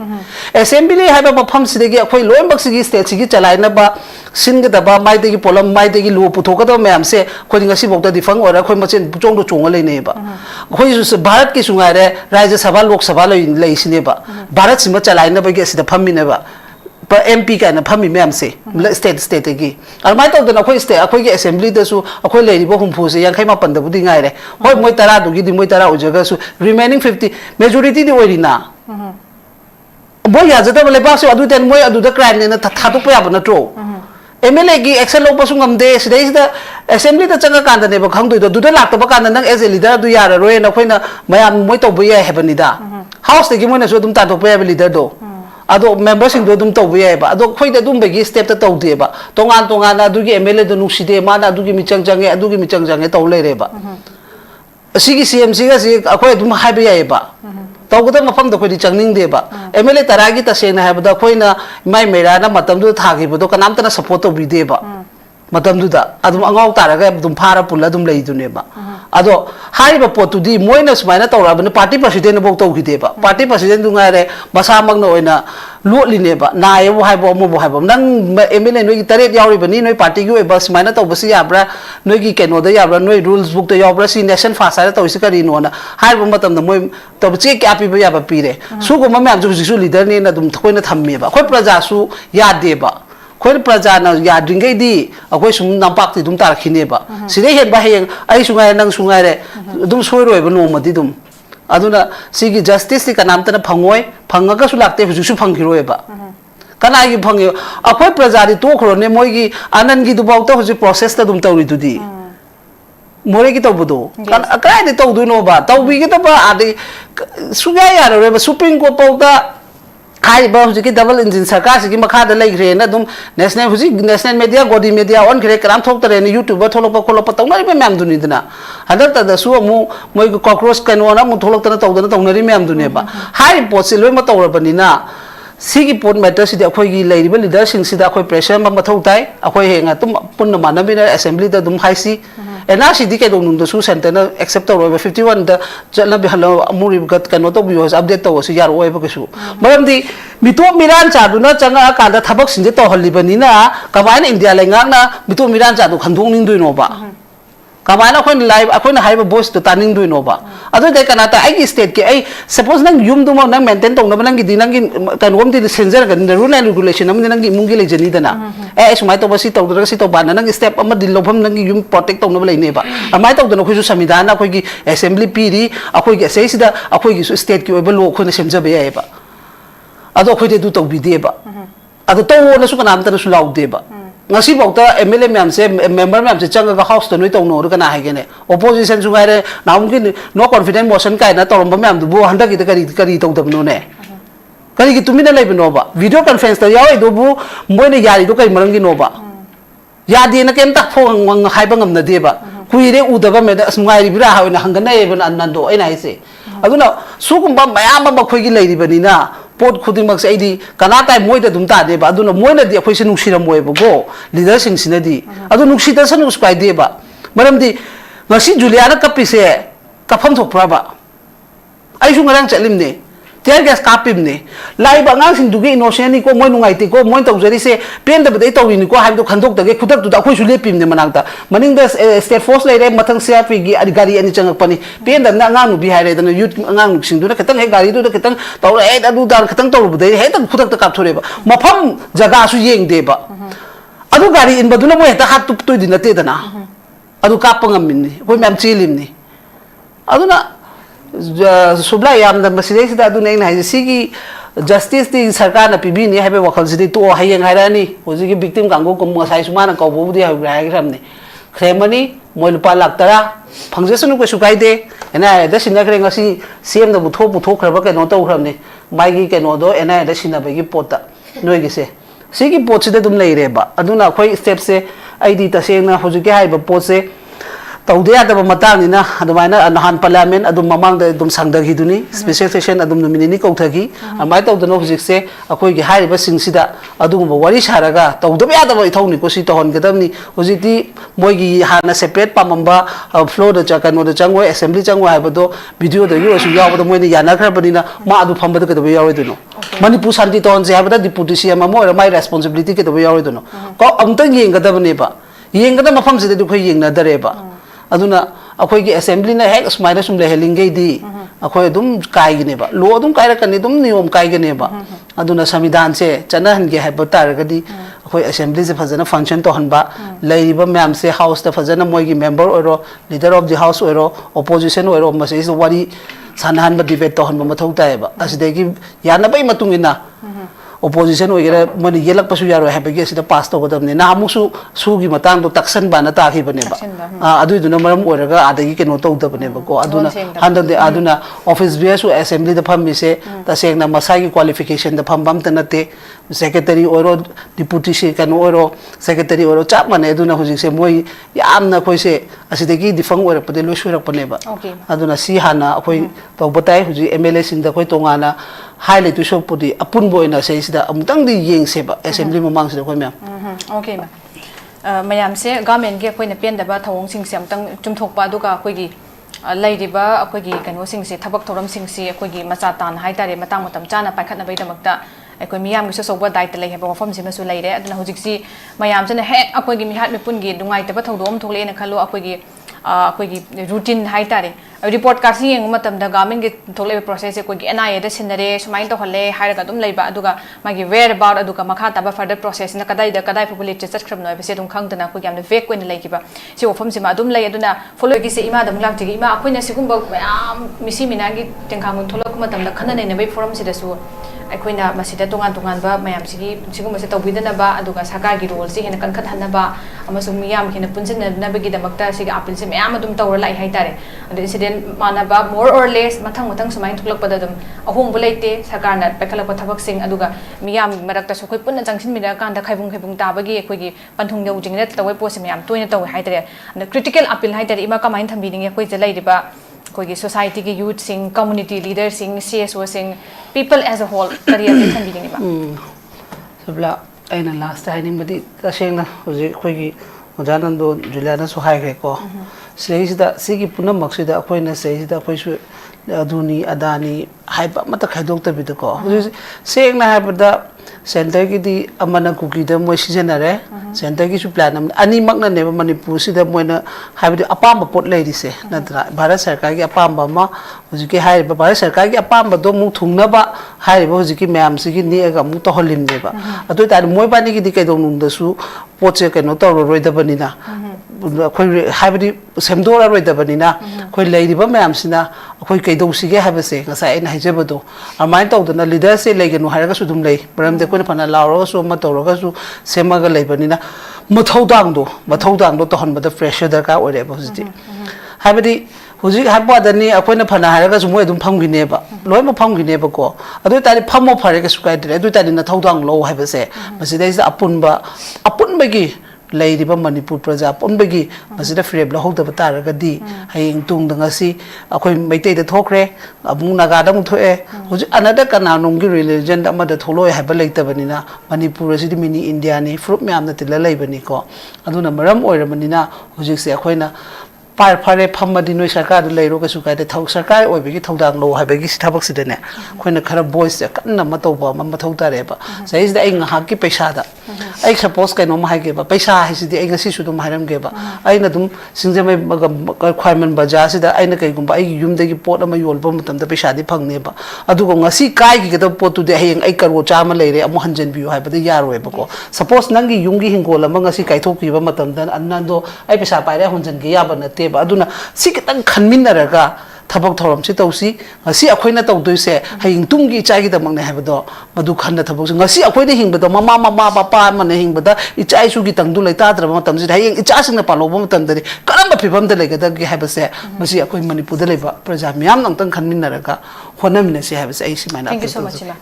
assembly hai ba pham si de gi akhoi loi mak si gi state si gi chalai na ba sin ga da ba mai de gi polam mai de gi lu pu tho ka da mem se khoi ding si bok da di fang ora khoi ma chen chong do chong le ne ba khoi su bharat ki sungai re rajya sabha lok sabha le si ne ba bharat si ma chalai na ba ge si da pham mi ne ba pa MP ka na phami mem se state gi almai to da khoi state akhoi gi assembly da su akhoi le ri bo hum phu se yang khai ma pan da budi ngai re hoi moi tara du gi di moi tara u jaga su remaining 50 majority di oi ri na boy ya jada le ba su adu ten moi adu da crime ne na tha to pa ya ba na tro MLA gi action lo pa su ngam de sidai da assembly da changa kan da ne ba khang du da lak to ba kan nang as a leader du ya ra roi na khoi na mayam moi to bu ya he ba ni da house de gi moi na su dum ta to pa ya leader do ado member sing do dum to bu ba ado khoi da dum be gi step ta to de ba tongan adu gi MLA do nu si de ma na adu gi mi chang e adu gi mi chang e to le re ba asi gi CMC ga si akhoi dum hai ba ya ba to ga da mafam da khoi di chang ning de ba MLA tara gi ta se na ha ba da khoi na mai Meira na matam du tha gi ba do kanam ta na support to bi de ba matam du da adum angau tara ga dum phara pula dum lei du ne ba ado hai ba pot tu di moi na smai na to ra ba party president bo to gi de ba party president du ngai re masa mak no ina lo li ne ba na ye bo hai bo mo bo hai bo nang MLA noi gi tare yaw ri ba ni noi party gi ba smai na to ba si ya bra noi gi keno da ya bra noi rules book to yaw bra si nation fa sa to si ka ri no na hai bo matam da moi to ba che kya pi ba ya ba pi re su ko ma me am ju su leader ne na dum thoi na tham me ba khoi praja su ya de ba khoi praja na ya ding ge di akhoi sum nam pak ti dum tar khine ba sire hen ba heng ai sungai nang sungai re dum soi roi ba no ma di dum aduna sigi justice ka nam ta na phangoi phanga ka su lakte hu su phang khiroi ba kana gi phangyo akhoi praja ri to khro ne moi gi anan gi du baw ta hu process ta dum tauri du di more ki to budo kan akrai de to du no ba to bi ki to ba adi suga ya re ba supreme court to ta khai ba hu ki double engine sarkar si ki makha da lai re na dum national media godi media on kre kram thok tare ni youtuber tholok pa kholok pa tong na ri mem du ni dina hadak ta da su mu moi ko cockroach kan ona mu tholok ta na tong na ri mem du ne ba hai pot si loi ma to ra ba ni na sigi pot matter si da khoi gi lai ri ba leader sing si da khoi pressure ma thau tai akhoi he nga tum pun na mana bi na assembly da dum hai si ena si di ke dong nung da su center na accept to 51 da jala bi halo amuri gat kan to bi update to su yar oi ba ke su maram di mito miran cha du na changa ka da thabak sin de to holi ba ni na ka ba na india le ngak na mito miran cha du khandong ning dui no ba ka ba na khoi live akhoi na hai ba voice to taning dui no ba adu de kana ta ai state ke ai suppose nang yum du ma nang maintain tong na nang gi di nang gi kan wom di censor ga the rule and regulation am nang gi mung gi le jani da na ai sumai to ba si to da si to ba na nang step am di lobham nang gi yum protect tong na ba le ne ba amai to da khoi su samidana khoi gi assembly pi ri akhoi gi sei si da akhoi gi su state ki oi ba lo khoi na semja ba ya ba ado khoi de du to bi de ba ado to na su kana am ta su lau de ba ngasi bokta MLA mem se member mem se changa ga house to noi tong no kana ha gene opposition su ngai re naum ki no confident motion kai na torom ba mem du bo handa ki kari to dab no ne kari ki tumina lai no ba video conference ta yaw do bu moi ne yari do kai marang gi no ba ya de na kem ta pho ngam hai ba ngam na de ba kui re u da ba me da ngai ri bra ha na hang na e ban an do ai nai se aduna su kum ba mayam ba khoi gi lai ri ba ni na pot khuding mak sai di kana tai moi da dum ta de ba aduna moi na di khoi se nuksi ram moi ba go leader sing sin di adu nuksi ta san us pai de ba maram di ngasi juliana kapi se ka pham thok pra ba ai su ngarang chalim ne tear gas kapimne lai ba ngang sing dugi innocent ni ko moi nungai ti ko moi tau jari se pen da badai tau ni ko ha do khandok tage khudak tu da khoi su le pimne manang ta maning da state force lai re mathang CRP gi gari ani changak pani pen da ngang nu bi hai re da youth ngang sing du da ketang he gari du da ketang tau re da du da ketang tau budai he da khudak ta kap thore ba mafam jaga su yeng de ba adu gari in baduna mo heta hat tu tu din ate da na adu kapangam min ko mem chilim ni aduna subla yam da masile sida adu nei na sigi justice ti sarkar na pibi ni habe wakhal sidi to hayeng hairani hoji ki victim kango ko ngasai sumana ko bodi ha rai ramne kremani moi lupa lak tara phangje sunu ko sukai de ena da sinna kre ngasi cm da butho khraba ke no to khramne mai gi ke no do ena da sinna be gi pota noi gi se sigi pot sida dum lei re ba aduna khoi step se id ta se na hoji ki hai ba pot se taudia da matang ni na adumaina nahan parliament adum mamang da dum sangdagi duni special session adum nominee ko thagi amai tawdano hujik se akoi gi hari ba sing sida adum wari saraga tawda ya da bai thawni ko si tohon gadamni hujiti moi gi hana separate pamamba floor da chakano da changoi assembly changoi ha bado video da yu su yaw da moi ni yana khar bani na ma adu phamba da kadabai yaw duno manipur santi ton je ha bada deputy cm mo mai responsibility ke da yaw duno ko amtang yeng gadabne ba yeng gada mafam sida du khoi yeng na dare ba aduna akoi gi assembly na hek smaina sum le helingai di akoi dum kai gine ba lo dum kai ra kan dum niom kai gine ba aduna samidhan se chana han ge ha batar ga di akoi assembly se phajana function to han ba lai ba ma'am se house ta phajana moi gi member oro leader of the house oro opposition oro ma se wari sanhan ba debate to han ba mathau tai ba aside gi yana bai matungina opposition oigera mani yelak pasu yaro ha bege sida pass to godamne na amusu sugi matang do taksan bana ta khi bane ba adu duna maram oraga adagi ke no to da bane ba ko aduna handa de aduna office bs assembly da pham mi se ta seng na masai qualification da pham bam ta nate secretary oro deputy secretary oro secretary oro chap mane aduna hujik se moi yamna khoi se asidagi difang ora pade lo shurak pane ba aduna si hana khoi to batai huji mla sing da khoi tongana highlight to show pudi apun boy na sei sida amtang di yeng se ba assembly mamang sida khoi ma'am okay ma mayam se government ge khoi na pen da ba thawong sing se amtang chumthok pa du ka khoi gi lai ri ba khoi gi kano sing se thabak thoram sing se khoi gi macha tan hai tare matang matam chana paikhat na bai damakta akoi miyam gi soba dai ta lai he ba fam se ma su lai re aduna hojik si mayam jana he akoi gi mihat me pun gi dungai ta ba thodom thole na khalo akoi gi routine hai tare report ka si yeng matam da government gi thole process ko gi NIA da sinare sumain to hole hai ra dum leiba aduga magi where about aduga makha ta ba further process na kadai public chat khram no be se dum khang dana ko gi am vek ko ni lai ki ba si ofam si ma dum lai aduna follow gi se ima dam lak ji ima akoi na sigum ba misi mina gi tengkhang mun tholok matam da khana nei na bai forum si da su aikoina masida tongan ba mayam sigi sigum se tawbidana ba aduga sarkar gi role si hena kan khat hanna ba amasung miyam hena punjin na bagi damakta sigi apil se mayam adum tawra lai hai tare adu incident mana ba more or less mathang sumain thuklak pada dum ahong bulaite sarkar na pekhalak thabak sing aduga miyam marakta su khoi punna jangsin mira kan da khaibung ta bagi khoi gi panthung yau jingna tawai pose mayam toina taw hai tare and critical appeal hai tare ima kamain thambi ning khoi jalai riba khoi gi society gi youth sing community leader sing CSO sing people as a whole career de thambi ning ba sabla aina last time badi taseng na hoji khoi gi ojanando juliana su hai ko sida sigi punam maksida khoi na sida khoi su aduni adani haiba mata khaidok ta bid ko seng na haibada center gi di amana kuki da moi sijenare center gi su plan ani makna ne manipur sida moina haibadi apam pot lai dise natra bharat sarkar gi apam ba ma hoji ki hai ba bharat sarkar gi apam ba do mu thungna ba hai ba hoji ki ma'am sigi ni ga mu to holim ne ba atu ta moi ba ni gi di kai dong nung da su poche ke no to roi da bani na khoi haibadi semdora roi da bani na khoi lai ri ba ma'am sina khoi kai dong sige habase ngasa ai na hijebado amain to dana leader se legenu haraga su dum lei baram de ko phana lauro su ma toroga su semaga leibani na mathau dang do to hon bada pressure da ka ore ba hujiti habadi huji haba dani akoina phana haraga su moi dum phamgine ba loi ma phamgine ba ko adu tari phamo phare ka su kai dire adu tari na thau dang lo habase masida is apun ba gi leiriba manipur praja ponbagi masida freb la hokda batara gadi haying tung danga si akoi maitai da thokre abu naga da mu thoe huji another kana nonggi religion da ma da tholoi ha ba leita banina manipur si mini india ni fruit me amna tilla leibani ko aduna maram oira manina huji se akoi na ꯄꯥꯔ ꯐꯔꯦ ꯐꯝꯃꯗꯤ ꯅꯣꯏ ꯁꯔꯀꯥꯔꯗ ꯂꯩꯔꯣ ꯀꯩꯁꯨ ꯀꯥꯏꯗꯦ ꯁꯔꯀꯥꯔ ꯑꯣꯏꯕꯒꯤ ꯊꯧꯗꯥꯡ ꯂꯧ ꯍꯥꯏꯕꯒꯤ ꯊꯕꯛꯁꯤꯗꯅꯦ ꯑꯩꯈꯣꯏꯅ ꯈꯔ ꯚꯣꯏꯁꯁꯦ ꯀꯟꯅ ꯑꯃ ꯇꯧꯕ ꯑꯃ ꯃꯊꯧ ꯇꯥꯔꯦꯕ ꯁꯤꯗꯩꯁꯤꯗ ꯑꯩ ꯉꯥꯏꯍꯥꯛꯀꯤ ꯄꯩꯁꯥꯗ ꯑꯩ ꯁꯄꯣꯁ ꯀꯩꯅꯣꯝ ꯍꯥꯏꯒꯦꯕ ꯄꯩꯁꯥ ꯍꯥꯏꯁꯤꯗꯤ ꯑꯩ ꯉꯁꯤꯁꯨ ꯑꯗꯨꯝ ꯍꯥꯏꯔꯝꯒꯦꯕ ꯑꯩꯅ ꯑꯗꯨꯝ ꯁꯤꯡꯖꯃꯩ ꯈ꯭ꯋꯥꯏꯃꯟ ꯕꯖꯥꯔꯁꯤꯗ ꯑꯩꯅ ꯀꯩꯒꯨꯝꯕ ꯑꯩꯒꯤ ꯌꯨꯝꯗꯒꯤ ꯄꯣꯠ ꯑꯃ ꯌꯣꯟꯕ ꯃꯇꯝꯗ ꯄꯩꯁꯥꯗꯤ ꯐꯪꯅꯦꯕ ꯑꯗꯨꯒ ꯉꯁꯤ ꯀꯥꯏꯈꯤꯒꯗꯕ ꯄꯣꯠꯇꯨꯗꯤ ꯍꯌꯦꯡ ꯑꯩ ꯀꯔꯣ ꯆꯥꯝꯃ ꯂꯩꯔꯦ ꯑꯃꯨꯛ ꯍꯟꯖꯤꯟꯕꯤꯌꯨ ꯍꯥꯏꯕꯗꯤ ꯌꯥꯔꯣꯏꯕꯀꯣ ꯁꯄꯣꯁ ꯅꯪꯒꯤ ꯌꯨꯝꯒꯤ ꯍꯤꯡꯒꯣꯜ ꯑꯃ ꯉꯁꯤ ꯀꯥꯏꯊꯣꯛꯈꯤꯕ ꯃꯇꯝꯗ ꯅꯪꯗꯣ ꯑꯩ ꯄꯩꯁꯥ ꯄꯥꯏꯔꯦ ꯍꯣꯟꯖꯤꯟꯒꯦ ꯌꯥꯕ ꯅꯠꯇꯦꯕ ꯑꯗꯨꯅ ꯁꯤ ꯈꯤꯇꯪ ꯈꯟꯃꯤꯟꯅꯔꯒ ꯊꯕꯛ ꯊꯧꯔꯝꯁꯤ ꯇꯧꯁꯤ ꯉꯁꯤ ꯑꯩꯈꯣꯏꯅ ꯇꯧꯗꯣꯏꯁꯦ ꯍꯌꯦꯡ ꯇꯨꯡꯒꯤ ꯏꯆꯥꯒꯤꯗꯃꯛꯅꯦ ꯍꯥꯏꯕꯗꯣ ꯃꯗꯨ ꯈꯟꯅ ꯊꯕꯛꯁꯤ ꯉꯁꯤ ꯑꯩꯈꯣꯏꯅ ꯍꯤꯡꯕꯗꯣ ꯃꯃꯥ ꯃꯄꯥ ꯑꯃꯅ ꯍꯤꯡꯕꯗ ꯏꯆꯥ ꯏꯁꯨꯒꯤ ꯇꯪꯗꯨ ꯂꯩꯇꯥꯗ꯭ꯔꯕ ꯃꯇꯝꯁꯤꯗ ꯍꯌꯦꯡ ꯏꯆꯥꯁꯤꯡꯅ ꯄꯥꯜꯍꯧꯕ ꯃꯇꯝꯗꯗꯤ ꯀꯔꯝꯕ ꯐꯤꯕꯝꯗ ꯂꯩꯒꯗꯒꯦ ꯍꯥꯏꯕꯁꯦ ꯃꯁꯤ ꯑꯩꯈꯣꯏ ꯃꯅꯤꯄꯨꯔꯗ ꯂꯩꯕ ꯄ꯭ꯔꯖꯥ ꯃꯤꯌꯥꯝꯅ ꯑꯃꯨꯛꯇꯪ ꯈꯟꯃꯤꯟꯅꯔꯒ ꯍꯣꯠꯅꯃꯤꯟꯅꯁꯤ ꯍꯥꯏꯕꯁꯦ ꯑꯩ ꯁꯨꯃꯥꯏꯅ Thank you appeal so much, ꯇꯧꯖꯒꯦ